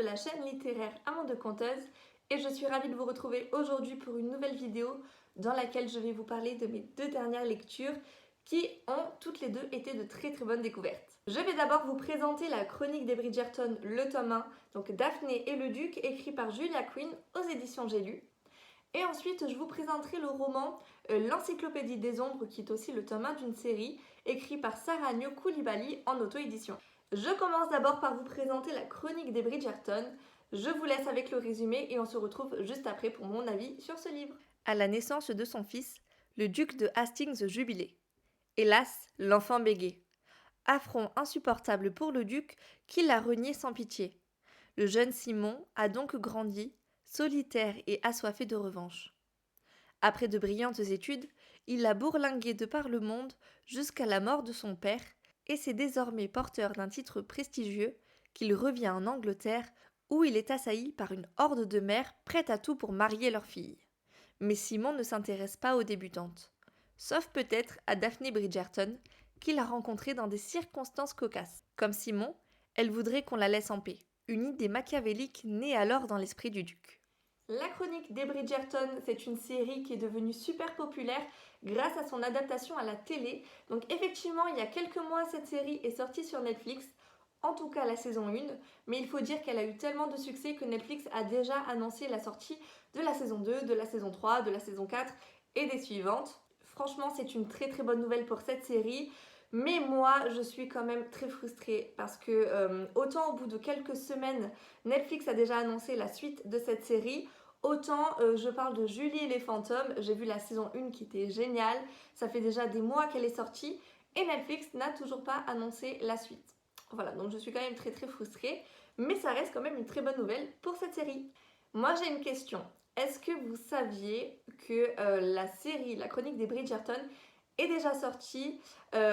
la chaîne littéraire Amande Conteuse et je suis ravie de vous retrouver aujourd'hui pour une nouvelle vidéo dans laquelle je vais vous parler de mes deux dernières lectures qui ont toutes les deux été de très bonnes découvertes. Je vais d'abord vous présenter la chronique des Bridgerton, le tome 1, donc Daphné et le Duc, écrit par Julia Quinn aux éditions J'ai lu. Et ensuite, je vous présenterai le roman L'Encyclopédie des Ombres, qui est aussi le tome 1 d'une série, écrit par Saranio Coulibaly en auto-édition. Je commence d'abord par vous présenter la chronique des Bridgerton. Je vous laisse avec le résumé et on se retrouve juste après pour mon avis sur ce livre. À la naissance de son fils, le duc de Hastings jubilait. Hélas, l'enfant bégait. Affront insupportable pour le duc qui l'a renié sans pitié. Le jeune Simon a donc grandi, solitaire et assoiffé de revanche. Après de brillantes études, il a bourlingué de par le monde jusqu'à la mort de son père, et c'est désormais porteur d'un titre prestigieux qu'il revient en Angleterre où il est assailli par une horde de mères prêtes à tout pour marier leur fille. Mais Simon ne s'intéresse pas aux débutantes, sauf peut-être à Daphné Bridgerton, qu'il a rencontrée dans des circonstances cocasses. Comme Simon, elle voudrait qu'on la laisse en paix. Une idée machiavélique naît alors dans l'esprit du duc. La chronique des Bridgerton, c'est une série qui est devenue super populaire grâce à son adaptation à la télé. Donc effectivement, il y a quelques mois, cette série est sortie sur Netflix, en tout cas la saison 1, mais il faut dire qu'elle a eu tellement de succès que Netflix a déjà annoncé la sortie de la saison 2, de la saison 3, de la saison 4 et des suivantes. Franchement, c'est une très bonne nouvelle pour cette série. Mais moi, je suis quand même très frustrée parce que autant au bout de quelques semaines, Netflix a déjà annoncé la suite de cette série, autant je parle de Julie et les fantômes. J'ai vu la saison 1 qui était géniale. Ça fait déjà des mois qu'elle est sortie et Netflix n'a toujours pas annoncé la suite. Voilà, donc je suis quand même très frustrée, mais ça reste quand même une très bonne nouvelle pour cette série. Moi, j'ai une question. Est-ce que vous saviez que la série La Chronique des Bridgerton est déjà sortie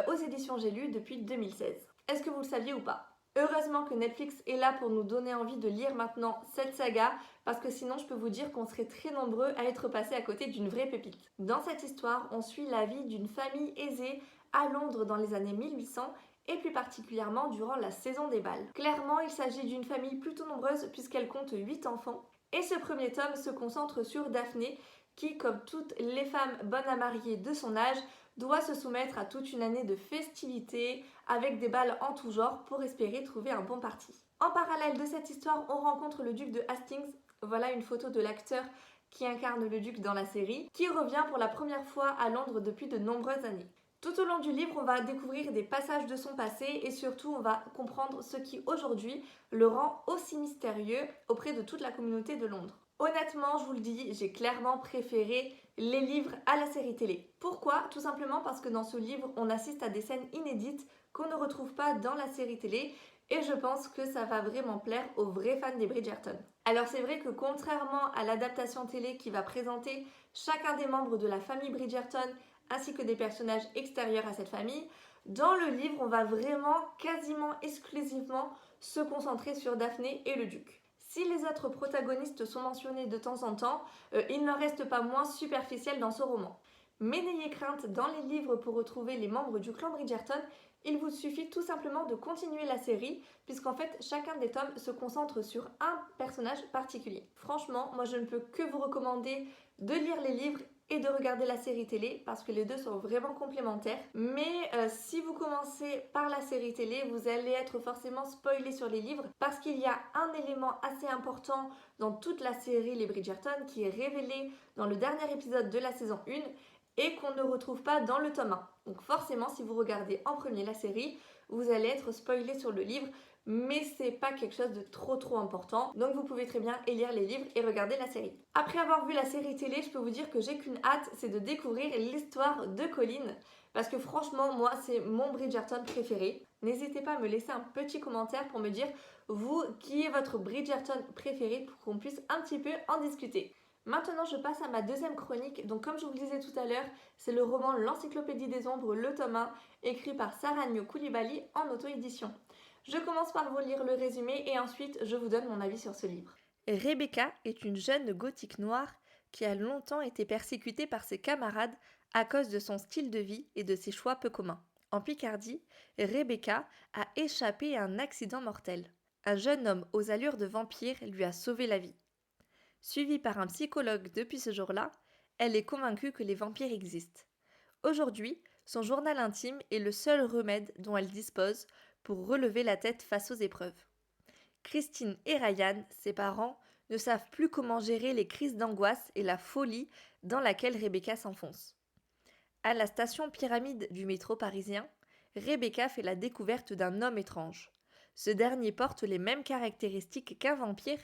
aux éditions J'ai lu depuis 2016? Est-ce que vous le saviez ou pas? Heureusement que Netflix est là pour nous donner envie de lire maintenant cette saga, parce que sinon je peux vous dire qu'on serait très nombreux à être passés à côté d'une vraie pépite. Dans cette histoire, on suit la vie d'une famille aisée à Londres dans les années 1800 et plus particulièrement durant la saison des bals. Clairement, il s'agit d'une famille plutôt nombreuse puisqu'elle compte 8 enfants. Et ce premier tome se concentre sur Daphné qui, comme toutes les femmes bonnes à marier de son âge, doit se soumettre à toute une année de festivités avec des bals en tout genre pour espérer trouver un bon parti. En parallèle de cette histoire, on rencontre le duc de Hastings. Voilà une photo de l'acteur qui incarne le duc dans la série, qui revient pour la première fois à Londres depuis de nombreuses années. Tout au long du livre, on va découvrir des passages de son passé et surtout on va comprendre ce qui aujourd'hui le rend aussi mystérieux auprès de toute la communauté de Londres. Honnêtement, je vous le dis, j'ai clairement préféré les livres à la série télé. Pourquoi? Tout simplement parce que dans ce livre, on assiste à des scènes inédites qu'on ne retrouve pas dans la série télé et je pense que ça va vraiment plaire aux vrais fans des Bridgerton. Alors c'est vrai que contrairement à l'adaptation télé qui va présenter chacun des membres de la famille Bridgerton ainsi que des personnages extérieurs à cette famille, dans le livre, on va vraiment quasiment exclusivement se concentrer sur Daphné et le duc. Si les autres protagonistes sont mentionnés de temps en temps, il n'en reste pas moins superficiel dans ce roman. Mais n'ayez crainte, dans les livres pour retrouver les membres du clan Bridgerton, il vous suffit tout simplement de continuer la série, puisqu'en fait chacun des tomes se concentre sur un personnage particulier. Franchement, moi je ne peux que vous recommander de lire les livres et de regarder la série télé parce que les deux sont vraiment complémentaires. Mais si vous commencez par la série télé, vous allez être forcément spoilé sur les livres parce qu'il y a un élément assez important dans toute la série Les Bridgerton qui est révélé dans le dernier épisode de la saison 1 et qu'on ne retrouve pas dans le tome 1. Donc forcément, si vous regardez en premier la série, vous allez être spoilé sur le livre, mais c'est pas quelque chose de trop important. Donc vous pouvez très bien lire les livres et regarder la série. Après avoir vu la série télé, je peux vous dire que j'ai qu'une hâte, c'est de découvrir l'histoire de Colin. Parce que franchement, moi, c'est mon Bridgerton préféré. N'hésitez pas à me laisser un petit commentaire pour me dire, vous, qui est votre Bridgerton préféré pour qu'on puisse un petit peu en discuter. Maintenant, je passe à ma deuxième chronique. Donc, comme je vous le disais tout à l'heure, c'est le roman L'Encyclopédie des Ombres, le tome 1, écrit par Saranio Coulibaly en auto-édition. Je commence par vous lire le résumé et ensuite je vous donne mon avis sur ce livre. Rebecca est une jeune gothique noire qui a longtemps été persécutée par ses camarades à cause de son style de vie et de ses choix peu communs. En Picardie, Rebecca a échappé à un accident mortel. un jeune homme aux allures de vampire lui a sauvé la vie. Suivie par un psychologue depuis ce jour-là, elle est convaincue que les vampires existent. Aujourd'hui, son journal intime est le seul remède dont elle dispose pour relever la tête face aux épreuves. Christine et Ryan, ses parents, ne savent plus comment gérer les crises d'angoisse et la folie dans laquelle Rebecca s'enfonce. À la station Pyramide du métro parisien, Rebecca fait la découverte d'un homme étrange. Ce dernier porte les mêmes caractéristiques qu'un vampire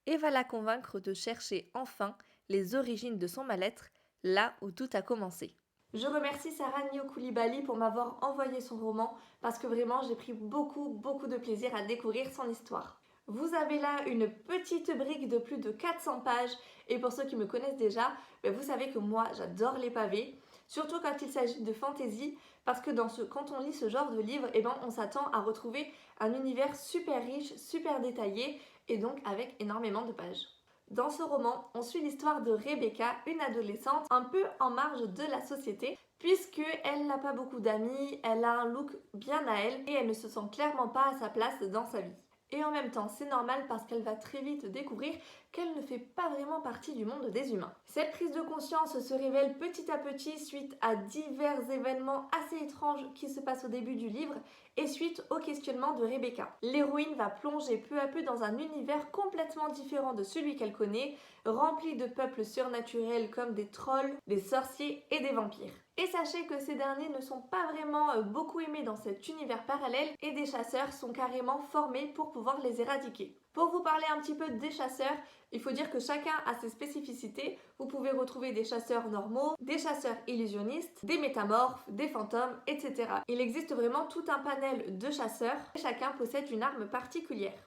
et va la convaincre de chercher enfin les origines de son mal-être, là où tout a commencé. Je remercie Sarah Nio Koulibaly pour m'avoir envoyé son roman parce que vraiment j'ai pris beaucoup de plaisir à découvrir son histoire. Vous avez là une petite brique de plus de 400 pages et pour ceux qui me connaissent déjà, vous savez que moi j'adore les pavés, surtout quand il s'agit de fantasy parce que quand on lit ce genre de livre, on s'attend à retrouver un univers super riche, super détaillé et donc avec énormément de pages. Dans ce roman, on suit l'histoire de Rebecca, une adolescente un peu en marge de la société, puisqu'elle n'a pas beaucoup d'amis, elle a un look bien à elle et elle ne se sent clairement pas à sa place dans sa vie. Et en même temps, c'est normal parce qu'elle va très vite découvrir qu'elle ne fait pas vraiment partie du monde des humains. Cette prise de conscience se révèle petit à petit suite à divers événements assez étranges qui se passent au début du livre et suite au questionnement de Rebecca. L'héroïne va plonger peu à peu dans un univers complètement différent de celui qu'elle connaît, rempli de peuples surnaturels comme des trolls, des sorciers et des vampires. Et sachez que ces derniers ne sont pas vraiment beaucoup aimés dans cet univers parallèle et des chasseurs sont carrément formés pour pouvoir les éradiquer. Pour vous parler un petit peu des chasseurs, il faut dire que chacun a ses spécificités. Vous pouvez retrouver des chasseurs normaux, des chasseurs illusionnistes, des métamorphes, des fantômes, etc. Il existe vraiment tout un panel de chasseurs et chacun possède une arme particulière.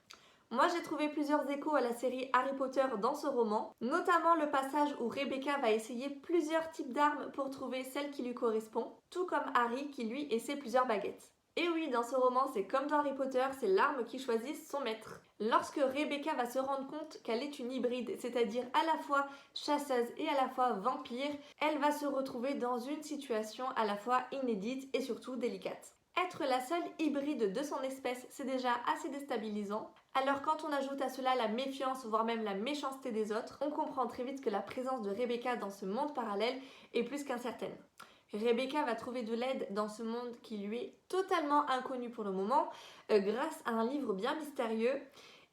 Moi, j'ai trouvé plusieurs échos à la série Harry Potter dans ce roman, notamment le passage où Rebecca va essayer plusieurs types d'armes pour trouver celle qui lui correspond, tout comme Harry qui lui essaie plusieurs baguettes. Et oui, dans ce roman, c'est comme dans Harry Potter, c'est l'arme qui choisit son maître. Lorsque Rebecca va se rendre compte qu'elle est une hybride, c'est-à-dire à la fois chasseuse et à la fois vampire, elle va se retrouver dans une situation à la fois inédite et surtout délicate. Être la seule hybride de son espèce, c'est déjà assez déstabilisant. Alors quand on ajoute à cela la méfiance, voire même la méchanceté des autres, on comprend très vite que la présence de Rebecca dans ce monde parallèle est plus qu'incertaine. Rebecca va trouver de l'aide dans ce monde qui lui est totalement inconnu pour le moment, grâce à un livre bien mystérieux.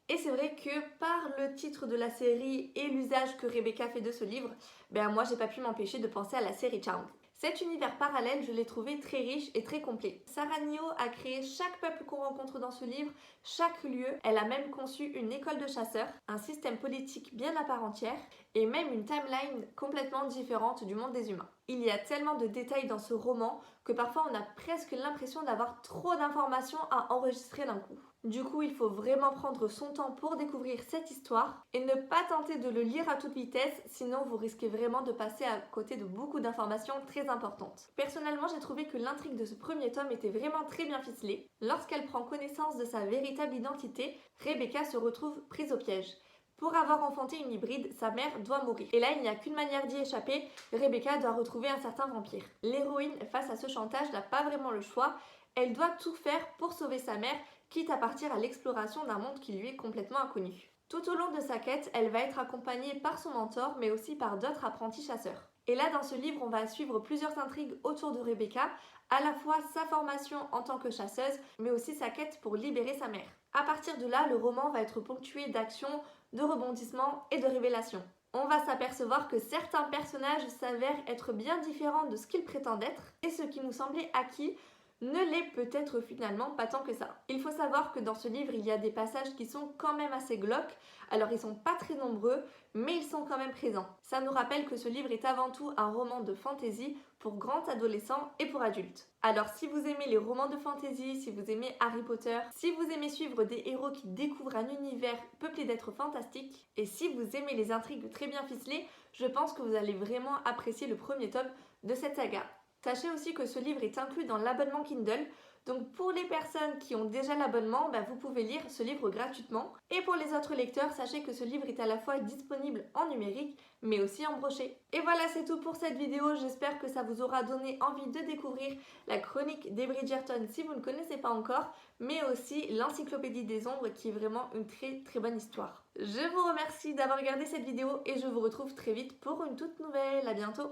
Et c'est vrai que par le titre de la série et l'usage que Rebecca fait de ce livre, moi j'ai pas pu m'empêcher de penser à la série Charmed. Cet univers parallèle, je l'ai trouvé très riche et très complet. Sarah Nio a créé chaque peuple qu'on rencontre dans ce livre, chaque lieu. Elle a même conçu une école de chasseurs, un système politique bien à part entière et même une timeline complètement différente du monde des humains. Il y a tellement de détails dans ce roman que parfois on a presque l'impression d'avoir trop d'informations à enregistrer d'un coup. Du coup, il faut vraiment prendre son temps pour découvrir cette histoire et ne pas tenter de le lire à toute vitesse, sinon vous risquez vraiment de passer à côté de beaucoup d'informations très importantes. Personnellement, j'ai trouvé que l'intrigue de ce premier tome était vraiment très bien ficelée. Lorsqu'elle prend connaissance de sa véritable identité, Rebecca se retrouve prise au piège. Pour avoir enfanté une hybride, sa mère doit mourir. Et là, il n'y a qu'une manière d'y échapper, Rebecca doit retrouver un certain vampire. L'héroïne, face à ce chantage, n'a pas vraiment le choix. Elle doit tout faire pour sauver sa mère, quitte à partir à l'exploration d'un monde qui lui est complètement inconnu. Tout au long de sa quête, elle va être accompagnée par son mentor, mais aussi par d'autres apprentis chasseurs. Et là, dans ce livre, on va suivre plusieurs intrigues autour de Rebecca, à la fois sa formation en tant que chasseuse, mais aussi sa quête pour libérer sa mère. À partir de là, le roman va être ponctué d'actions, de rebondissements et de révélations. On va s'apercevoir que certains personnages s'avèrent être bien différents de ce qu'ils prétendent être, et ce qui nous semblait acquis ne l'est peut-être finalement pas tant que ça. Il faut savoir que dans ce livre, il y a des passages qui sont quand même assez glauques. Alors ils sont pas très nombreux, mais ils sont quand même présents. Ça nous rappelle que ce livre est avant tout un roman de fantasy pour grands adolescents et pour adultes. Alors si vous aimez les romans de fantasy, si vous aimez Harry Potter, si vous aimez suivre des héros qui découvrent un univers peuplé d'êtres fantastiques, et si vous aimez les intrigues très bien ficelées, je pense que vous allez vraiment apprécier le premier tome de cette saga. Sachez aussi que ce livre est inclus dans l'abonnement Kindle, Donc pour les personnes qui ont déjà l'abonnement, vous pouvez lire ce livre gratuitement. Et pour les autres lecteurs, sachez que ce livre est à la fois disponible en numérique, mais aussi en brochet. Et voilà, c'est tout pour cette vidéo. J'espère que ça vous aura donné envie de découvrir la chronique des Bridgerton si vous ne connaissez pas encore, mais aussi l'encyclopédie des ombres qui est vraiment une très très bonne histoire. Je vous remercie d'avoir regardé cette vidéo et je vous retrouve très vite pour une toute nouvelle. À bientôt.